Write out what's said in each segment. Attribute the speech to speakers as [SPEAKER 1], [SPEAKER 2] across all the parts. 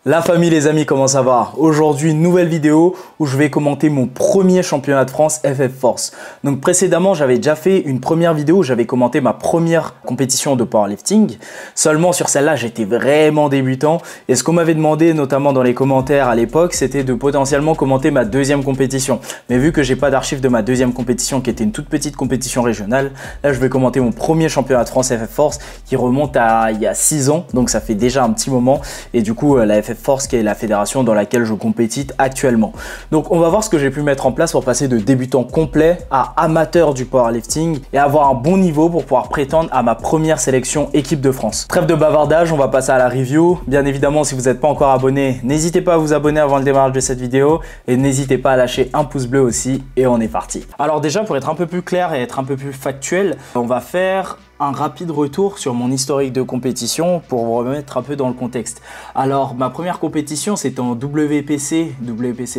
[SPEAKER 1] La famille, les amis, comment ça va? Aujourd'hui, nouvelle vidéo où je vais commenter mon premier championnat de France FF Force. Donc précédemment, j'avais déjà fait une première vidéo où j'avais commenté ma première compétition de powerlifting. Seulement sur celle-là, j'étais vraiment débutant. Et ce qu'on m'avait demandé, notamment dans les commentaires à l'époque, c'était de potentiellement commenter ma deuxième compétition. Mais vu que j'ai pas d'archives de ma deuxième compétition, qui était une toute petite compétition régionale, là je vais commenter mon premier championnat de France FF Force qui remonte à il y a 6 ans. Donc ça fait déjà un petit moment. Et du coup, la FF Force qui est la fédération dans laquelle je compétite actuellement. Donc on va voir ce que j'ai pu mettre en place pour passer de débutant complet à amateur du powerlifting et avoir un bon niveau pour pouvoir prétendre à ma première sélection équipe de France. Trêve de bavardage, on va passer à la review. Bien évidemment, si vous n'êtes pas encore abonné, n'hésitez pas à vous abonner avant le démarrage de cette vidéo et n'hésitez pas à lâcher un pouce bleu aussi et on est parti. Alors déjà, pour être un peu plus clair et être un peu plus factuel, on va faire un rapide retour sur mon historique de compétition pour vous remettre un peu dans le contexte. Alors ma première compétition c'était en WPC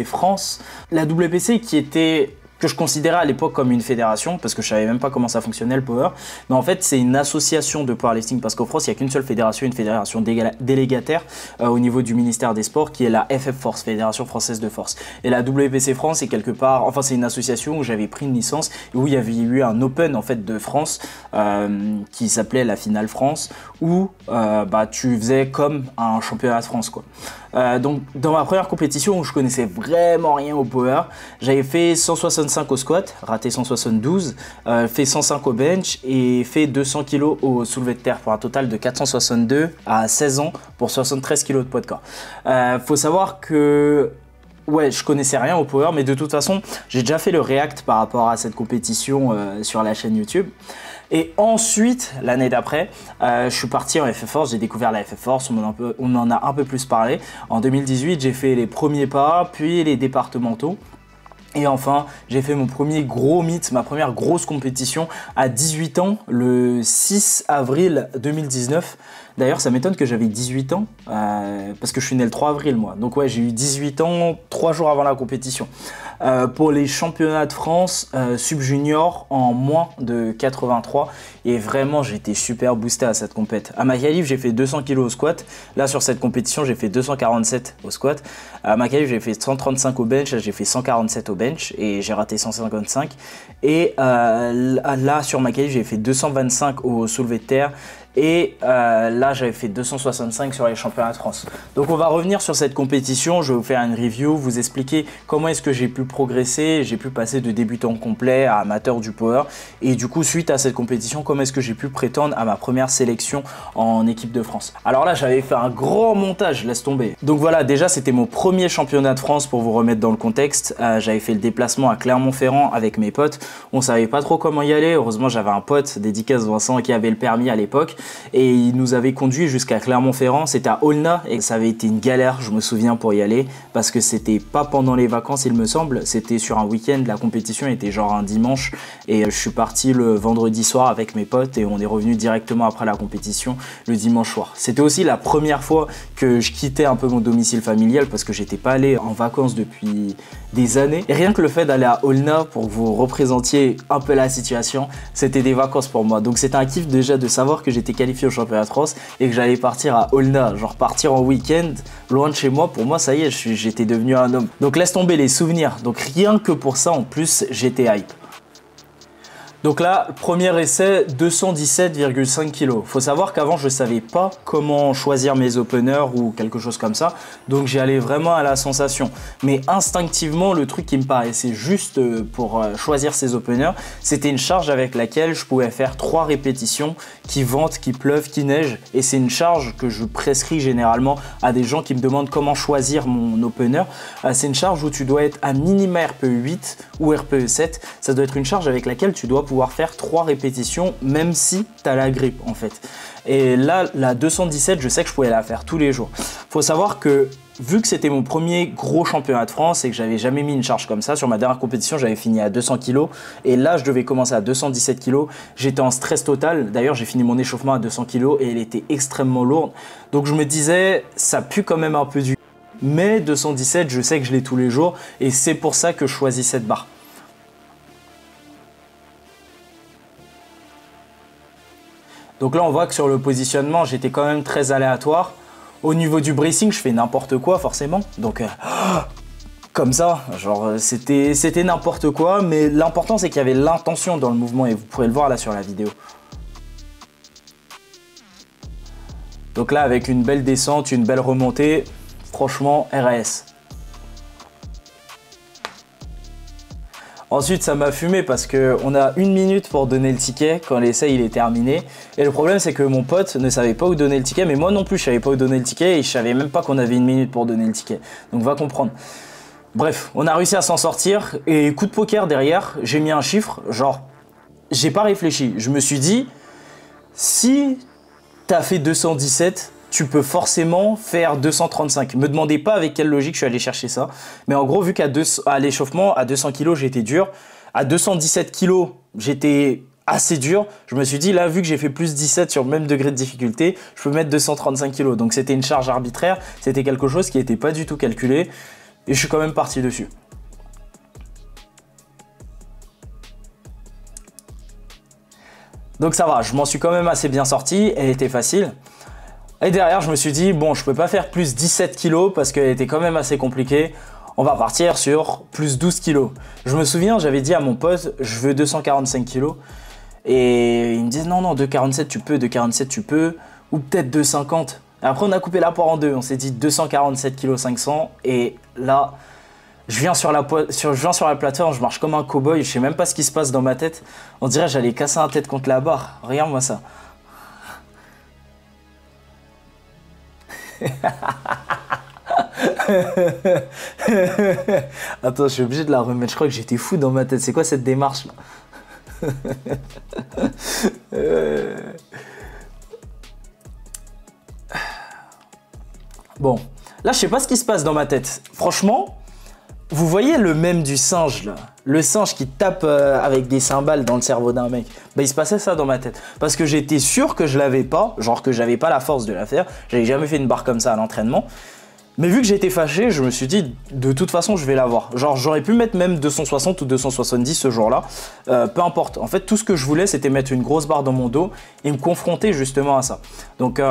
[SPEAKER 1] France. La WPC que je considérais à l'époque comme une fédération parce que je savais même pas comment ça fonctionnait le power, mais en fait c'est une association de powerlifting parce qu'en France il n'y a qu'une seule fédération, une fédération délégataire au niveau du ministère des Sports qui est la FF Force, Fédération Française de Force. Et la WPC France c'est quelque part, enfin c'est une association où j'avais pris une licence et où il y avait eu un Open en fait de France qui s'appelait la Finale France où tu faisais comme un championnat de France quoi. Donc dans ma première compétition où je connaissais vraiment rien au power, j'avais fait 165 au squat, raté 172, fait 105 au bench et fait 200 kg au soulevé de terre pour un total de 462 à 16 ans pour 73 kg de poids de corps. Faut savoir que ouais, je connaissais rien au power, mais de toute façon, j'ai déjà fait le react par rapport à cette compétition sur la chaîne YouTube. Et ensuite, l'année d'après, je suis parti en FF Force, j'ai découvert la FF Force, on en a un peu plus parlé. En 2018, j'ai fait les premiers pas, puis les départementaux. Et enfin, j'ai fait mon premier gros meet, ma première grosse compétition à 18 ans, le 6 avril 2019. D'ailleurs, ça m'étonne que j'avais 18 ans, parce que je suis né le 3 avril moi. Donc ouais, j'ai eu 18 ans, 3 jours avant la compétition. Pour les championnats de France sub-junior en moins de 83. Et vraiment, j'ai été super boosté à cette compète. À ma qualif, j'ai fait 200 kg au squat. Là, sur cette compétition, j'ai fait 247 au squat. À ma qualif, j'ai fait 135 au bench. Là, j'ai fait 147 au bench et j'ai raté 155. Et là, sur ma qualif, j'ai fait 225 au soulevé de terre. Et là, j'avais fait 265 sur les championnats de France. Donc, on va revenir sur cette compétition. Je vais vous faire une review, vous expliquer comment est-ce que j'ai pu progresser. J'ai pu passer de débutant complet à amateur du power. Et du coup, suite à cette compétition, comment est-ce que j'ai pu prétendre à ma première sélection en équipe de France. Alors là, j'avais fait un grand montage, laisse tomber. Donc voilà, déjà, c'était mon premier championnat de France pour vous remettre dans le contexte. J'avais fait le déplacement à Clermont-Ferrand avec mes potes. On savait pas trop comment y aller. Heureusement, j'avais un pote, dédicace Vincent, qui avait le permis à l'époque. Et il nous avait conduit jusqu'à Clermont-Ferrand, c'était à Aulnat et ça avait été une galère, je me souviens, pour y aller parce que c'était pas pendant les vacances il me semble, c'était sur un week-end, la compétition était genre un dimanche et je suis parti le vendredi soir avec mes potes et on est revenu directement après la compétition le dimanche soir. C'était aussi la première fois que je quittais un peu mon domicile familial parce que j'étais pas allé en vacances depuis des années et rien que le fait d'aller à Aulnat pour que vous représentiez un peu la situation, c'était des vacances pour moi. Donc c'était un kiff déjà de savoir que j'étais qualifié au championnat de France et que j'allais partir à Aulnat, genre partir en week-end loin de chez moi. Pour moi, ça y est, j'étais devenu un homme. Donc laisse tomber les souvenirs. Donc rien que pour ça, en plus, j'étais hype. Donc là, premier essai, 217,5 kg. Faut savoir qu'avant, je ne savais pas comment choisir mes openers ou quelque chose comme ça. Donc j'y allais vraiment à la sensation. Mais instinctivement, le truc qui me paraissait juste pour choisir ces openers, c'était une charge avec laquelle je pouvais faire 3 répétitions qui vente, qui pleuve, qui neige. Et c'est une charge que je prescris généralement à des gens qui me demandent comment choisir mon opener. C'est une charge où tu dois être à minima RPE 8 ou RPE 7. Ça doit être une charge avec laquelle tu dois pouvoir faire 3 répétitions même si tu as la grippe en fait. Et là, la 217, je sais que je pouvais la faire tous les jours. Faut savoir que vu que c'était mon premier gros championnat de France et que j'avais jamais mis une charge comme ça, sur ma dernière compétition, j'avais fini à 200 kg et là, je devais commencer à 217 kg. J'étais en stress total. D'ailleurs, j'ai fini mon échauffement à 200 kg et elle était extrêmement lourde. Donc, je me disais, ça pue quand même un peu du... Mais 217, je sais que je l'ai tous les jours et c'est pour ça que je choisis cette barre. Donc là, on voit que sur le positionnement, j'étais quand même très aléatoire. Au niveau du bracing, je fais n'importe quoi forcément. Donc comme ça, genre c'était n'importe quoi. Mais l'important c'est qu'il y avait l'intention dans le mouvement et vous pourrez le voir là sur la vidéo. Donc là avec une belle descente, une belle remontée, franchement RAS. Ensuite, ça m'a fumé parce qu'on a 1 minute pour donner le ticket quand l'essai il est terminé. Et le problème, c'est que mon pote ne savait pas où donner le ticket, mais moi non plus, je savais pas où donner le ticket et je savais même pas qu'on avait 1 minute pour donner le ticket. Donc, va comprendre. Bref, on a réussi à s'en sortir et coup de poker derrière, j'ai mis un chiffre, genre, j'ai pas réfléchi. Je me suis dit, si t'as fait 217, tu peux forcément faire 235. Me demandez pas avec quelle logique je suis allé chercher ça. Mais en gros, vu qu'à l'échauffement, à 200 kg, j'étais dur. À 217 kg, j'étais assez dur. Je me suis dit, là, vu que j'ai fait plus 17 sur le même degré de difficulté, je peux mettre 235 kg. Donc, c'était une charge arbitraire. C'était quelque chose qui n'était pas du tout calculé. Et je suis quand même parti dessus. Donc, ça va. Je m'en suis quand même assez bien sorti. Elle était facile. Et derrière, je me suis dit, bon, je peux pas faire plus 17 kg parce qu'elle était quand même assez compliquée. On va partir sur plus 12 kg. Je me souviens, j'avais dit à mon pote, je veux 245 kg. Et il me disait, non, non, 247 tu peux, 247 tu peux, ou peut-être 250. Et après, on a coupé la poire en deux. On s'est dit 247 kg 500. Et là, je viens sur la plateforme, je marche comme un cow-boy. Je sais même pas ce qui se passe dans ma tête. On dirait que j'allais casser la tête contre la barre. Regarde-moi ça. Attends, je suis obligé de la remettre. Je crois que j'étais fou dans ma tête. C'est quoi cette démarche là? Bon, là je sais pas ce qui se passe dans ma tête. Franchement, vous voyez le mème du singe là, le singe qui tape avec des cymbales dans le cerveau d'un mec. Bah il se passait ça dans ma tête. Parce que j'étais sûr que je l'avais pas, genre que j'avais pas la force de la faire. J'avais jamais fait une barre comme ça à l'entraînement. Mais vu que j'étais fâché, je me suis dit, de toute façon, je vais l'avoir. Genre, j'aurais pu mettre même 260 ou 270 ce jour-là. Peu importe. En fait, tout ce que je voulais, c'était mettre une grosse barre dans mon dos et me confronter justement à ça. Donc,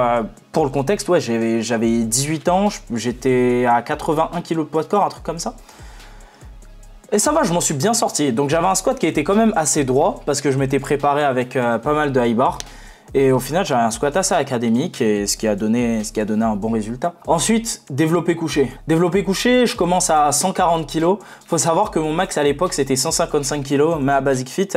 [SPEAKER 1] pour le contexte, ouais, j'avais 18 ans, j'étais à 81 kg de poids de corps, un truc comme ça. Et ça va, je m'en suis bien sorti. Donc, j'avais un squat qui était quand même assez droit parce que je m'étais préparé avec pas mal de high bar. Et au final, j'avais un squat assez académique et ce qui a donné un bon résultat. Ensuite, développé couché. Développé couché, je commence à 140 kg. Faut savoir que mon max à l'époque, c'était 155 kg. Mais à Basic Fit,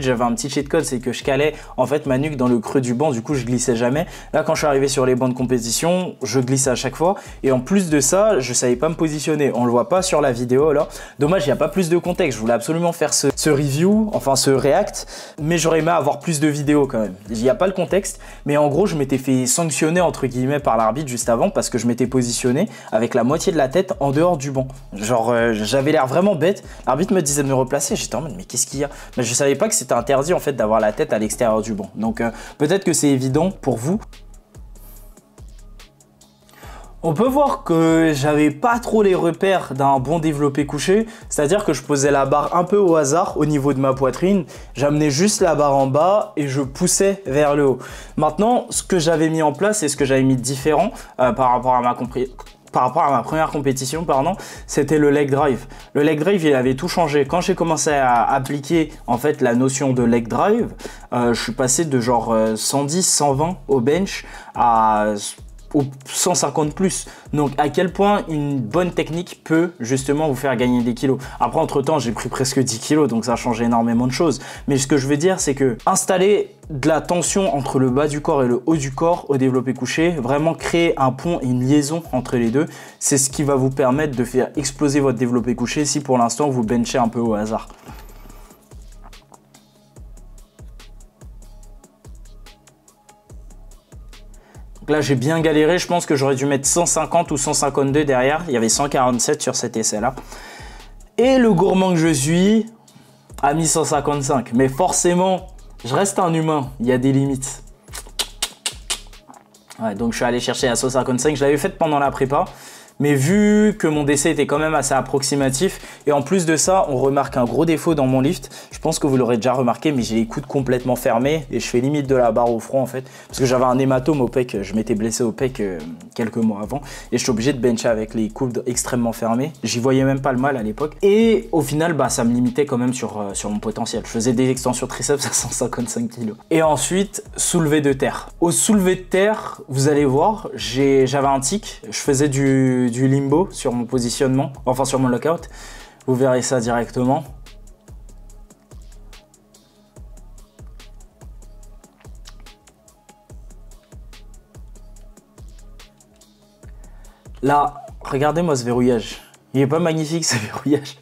[SPEAKER 1] j'avais un petit cheat code, c'est que je calais en fait ma nuque dans le creux du banc. Du coup, je glissais jamais. Là, quand je suis arrivé sur les bancs de compétition, je glissais à chaque fois. Et en plus de ça, je savais pas me positionner. On le voit pas sur la vidéo là. Dommage, il n'y a pas plus de contexte. Je voulais absolument faire ce review, enfin ce react. Mais j'aurais aimé avoir plus de vidéos quand même. Il n'y a pas le contexte. Mais en gros, je m'étais fait sanctionner entre guillemets par l'arbitre juste avant parce que je m'étais positionné avec la moitié de la tête en dehors du banc. Genre, j'avais l'air vraiment bête. L'arbitre me disait de me replacer. J'étais en mode, mais qu'est-ce qu'il y a? Mais je savais pas que c'était interdit en fait d'avoir la tête à l'extérieur du banc. Donc, peut-être que c'est évident pour vous. On peut voir que j'avais pas trop les repères d'un bon développé couché, c'est-à-dire que je posais la barre un peu au hasard au niveau de ma poitrine, j'amenais juste la barre en bas et je poussais vers le haut. Maintenant, ce que j'avais mis en place et ce que j'avais mis de différent par rapport à ma première compétition, c'était le leg drive. Le leg drive, il avait tout changé. Quand j'ai commencé à appliquer en fait la notion de leg drive, je suis passé de genre 110, 120 au bench à 150 plus. Donc à quel point une bonne technique peut justement vous faire gagner des kilos. Après entre temps j'ai pris presque 10 kilos donc ça a changé énormément de choses. Mais ce que je veux dire c'est que installer de la tension entre le bas du corps et le haut du corps au développé couché, vraiment créer un pont et une liaison entre les deux, c'est ce qui va vous permettre de faire exploser votre développé couché si pour l'instant vous benchez un peu au hasard. Donc là, j'ai bien galéré. Je pense que j'aurais dû mettre 150 ou 152 derrière. Il y avait 147 sur cet essai-là. Et le gourmand que je suis a mis 155. Mais forcément, je reste un humain. Il y a des limites. Ouais, donc je suis allé chercher à 155. Je l'avais faite pendant la prépa. Mais vu que mon DC était quand même assez approximatif, et en plus de ça, on remarque un gros défaut dans mon lift. Je pense que vous l'aurez déjà remarqué, mais j'ai les coudes complètement fermés et je fais limite de la barre au front en fait. Parce que j'avais un hématome au pec, je m'étais blessé au pec quelques mois avant. Et je suis obligé de bencher avec les coudes extrêmement fermés. J'y voyais même pas le mal à l'époque. Et au final, bah, ça me limitait quand même sur mon potentiel. Je faisais des extensions triceps à 155 kg. Et ensuite, soulevé de terre. Au soulevé de terre, vous allez voir, j'avais un tic. Je faisais du limbo sur mon positionnement, enfin sur mon lockout. Vous verrez ça directement. Là, regardez-moi ce verrouillage. Il est pas magnifique ce verrouillage.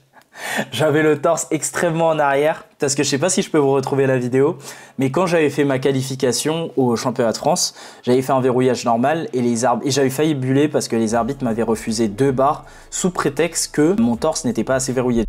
[SPEAKER 1] J'avais le torse extrêmement en arrière parce que je sais pas si je peux vous retrouver la vidéo, mais quand j'avais fait ma qualification au championnat de France, j'avais fait un verrouillage normal et j'avais failli buller parce que les arbitres m'avaient refusé 2 barres sous prétexte que mon torse n'était pas assez verrouillé.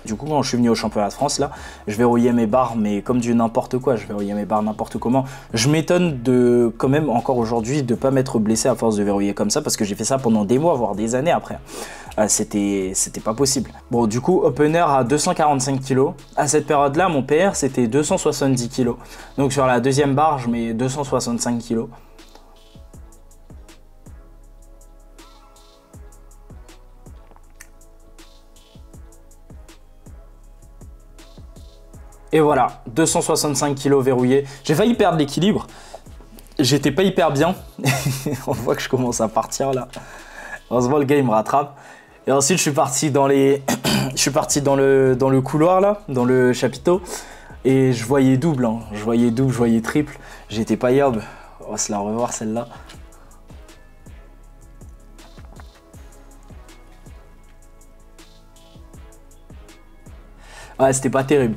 [SPEAKER 1] Du coup, quand je suis venu au championnat de France, là, je verrouillais mes barres, mais comme du n'importe quoi, je verrouillais mes barres n'importe comment. Je m'étonne de, quand même, encore aujourd'hui, de ne pas m'être blessé à force de verrouiller comme ça, parce que j'ai fait ça pendant des mois, voire des années après. C'était pas possible. Bon, du coup, opener à 245 kg. À cette période-là, mon PR, c'était 270 kg. Donc sur la deuxième barre, je mets 265 kg. Et voilà, 265 kg verrouillé. J'ai failli perdre l'équilibre. J'étais pas hyper bien. On voit que je commence à partir là. Heureusement, le gars il me rattrape. Et ensuite, je suis parti dans les... je suis parti dans le couloir là, dans le chapiteau. Et je voyais double, hein. Je voyais double, je voyais triple. J'étais pas yob. On va se la revoir celle-là. Ouais, c'était pas terrible.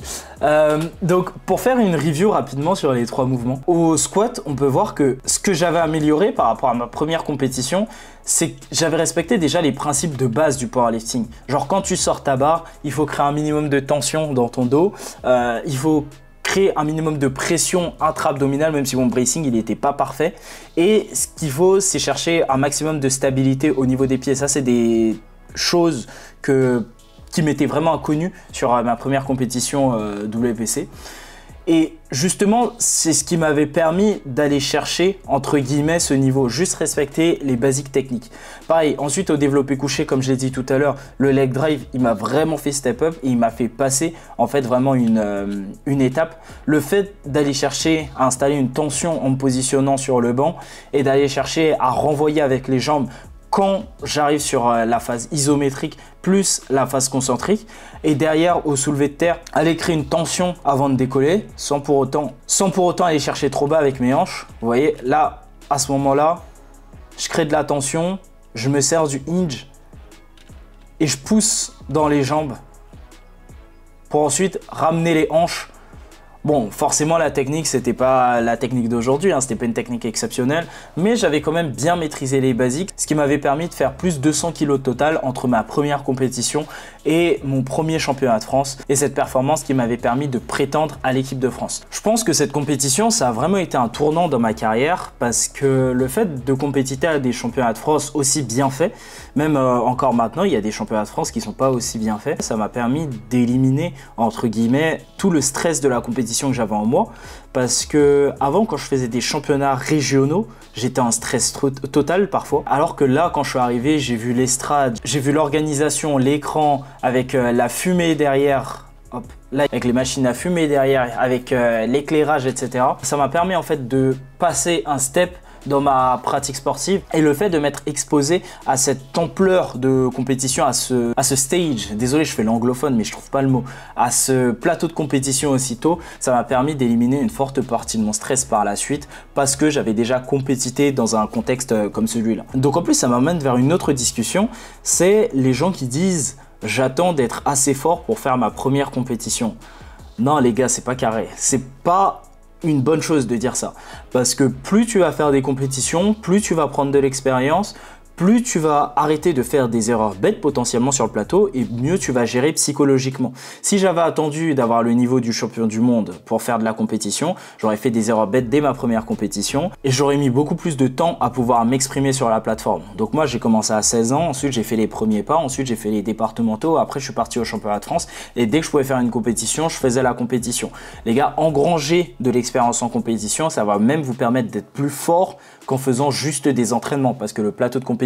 [SPEAKER 1] Donc, pour faire une review rapidement sur les 3 mouvements, au squat, on peut voir que ce que j'avais amélioré par rapport à ma première compétition, c'est que j'avais respecté déjà les principes de base du powerlifting. Genre, quand tu sors ta barre, il faut créer un minimum de tension dans ton dos. Il faut créer un minimum de pression intra-abdominale, même si mon bracing, il n'était pas parfait. Et ce qu'il faut, c'est chercher un maximum de stabilité au niveau des pieds. Ça, c'est des choses qui m'était vraiment inconnu sur ma première compétition WPC. Et justement, c'est ce qui m'avait permis d'aller chercher, entre guillemets, ce niveau, juste respecter les basiques techniques. Pareil, ensuite au développé couché, comme je l'ai dit tout à l'heure, le leg drive, il m'a vraiment fait step up et il m'a fait passer en fait vraiment une étape. Le fait d'aller chercher à installer une tension en me positionnant sur le banc et d'aller chercher à renvoyer avec les jambes quand j'arrive sur la phase isométrique plus la phase concentrique, et derrière au soulevé de terre, aller créer une tension avant de décoller sans pour autant aller chercher trop bas avec mes hanches. Vous voyez, là, à ce moment-là, je crée de la tension, je me sers du hinge et je pousse dans les jambes pour ensuite ramener les hanches. Bon, forcément, la technique, c'était pas la technique d'aujourd'hui, hein, c'était pas une technique exceptionnelle, mais j'avais quand même bien maîtrisé les basiques, ce qui m'avait permis de faire plus de 200 kg total entre ma première compétition et mon premier championnat de France, et cette performance qui m'avait permis de prétendre à l'équipe de France. Je pense que cette compétition, ça a vraiment été un tournant dans ma carrière, parce que le fait de compétiter à des championnats de France aussi bien faits, même encore maintenant, il y a des championnats de France qui sont pas aussi bien faits, ça m'a permis d'éliminer, entre guillemets, tout le stress de la compétition que j'avais en moi, parce que avant, quand je faisais des championnats régionaux, j'étais en stress total parfois, alors que là, quand je suis arrivé, j'ai vu l'estrade, j'ai vu l'organisation, l'écran avec la fumée derrière, hop, là, avec les machines à fumer derrière, avec l'éclairage, etc. Ça m'a permis en fait de passer un step dans ma pratique sportive, et le fait de m'être exposé à cette ampleur de compétition, à ce stage, désolé je fais l'anglophone mais je trouve pas le mot, à ce plateau de compétition aussitôt, ça m'a permis d'éliminer une forte partie de mon stress par la suite, parce que j'avais déjà compétité dans un contexte comme celui-là. Donc en plus ça m'amène vers une autre discussion, c'est les gens qui disent j'attends d'être assez fort pour faire ma première compétition. Non les gars, c'est pas carré, c'est pas une bonne chose de dire ça. Parce que plus tu vas faire des compétitions, plus tu vas prendre de l'expérience, plus tu vas arrêter de faire des erreurs bêtes potentiellement sur le plateau et mieux tu vas gérer psychologiquement. Si j'avais attendu d'avoir le niveau du champion du monde pour faire de la compétition, j'aurais fait des erreurs bêtes dès ma première compétition et j'aurais mis beaucoup plus de temps à pouvoir m'exprimer sur la plateforme. Donc moi j'ai commencé à 16 ans, ensuite j'ai fait les premiers pas, ensuite j'ai fait les départementaux, après je suis parti au championnat de France et dès que je pouvais faire une compétition, je faisais la compétition. Les gars, engranger de l'expérience en compétition, ça va même vous permettre d'être plus fort qu'en faisant juste des entraînements parce que le plateau de compétition,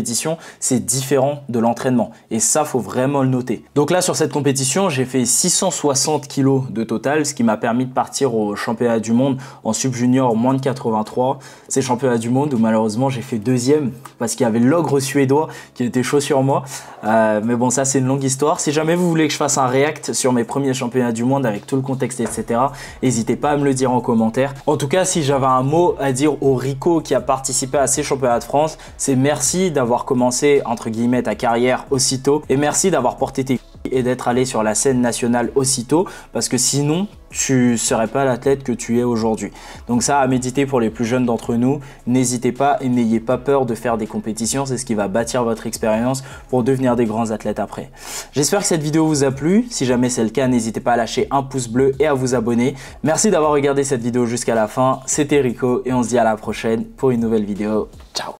[SPEAKER 1] c'est différent de l'entraînement et ça, faut vraiment le noter. Donc là, sur cette compétition, j'ai fait 660 kilos de total, ce qui m'a permis de partir au championnat du monde en sub-junior moins de 83. C'est championnat du monde où malheureusement, j'ai fait deuxième parce qu'il y avait l'ogre suédois qui était chaud sur moi. Mais bon, ça, c'est une longue histoire. Si jamais vous voulez que je fasse un react sur mes premiers championnats du monde avec tout le contexte, etc., n'hésitez pas à me le dire en commentaire. En tout cas, si j'avais un mot à dire au Rico qui a participé à ces championnats de France, c'est merci d'avoir commencé entre guillemets ta carrière aussitôt et merci d'avoir porté tes et d'être allé sur la scène nationale aussitôt parce que sinon tu serais pas l'athlète que tu es aujourd'hui. Donc ça à méditer pour les plus jeunes d'entre nous, n'hésitez pas et n'ayez pas peur de faire des compétitions, c'est ce qui va bâtir votre expérience pour devenir des grands athlètes après. J'espère que cette vidéo vous a plu, si jamais c'est le cas n'hésitez pas à lâcher un pouce bleu et à vous abonner. Merci d'avoir regardé cette vidéo jusqu'à la fin, c'était Rico et on se dit à la prochaine pour une nouvelle vidéo. Ciao.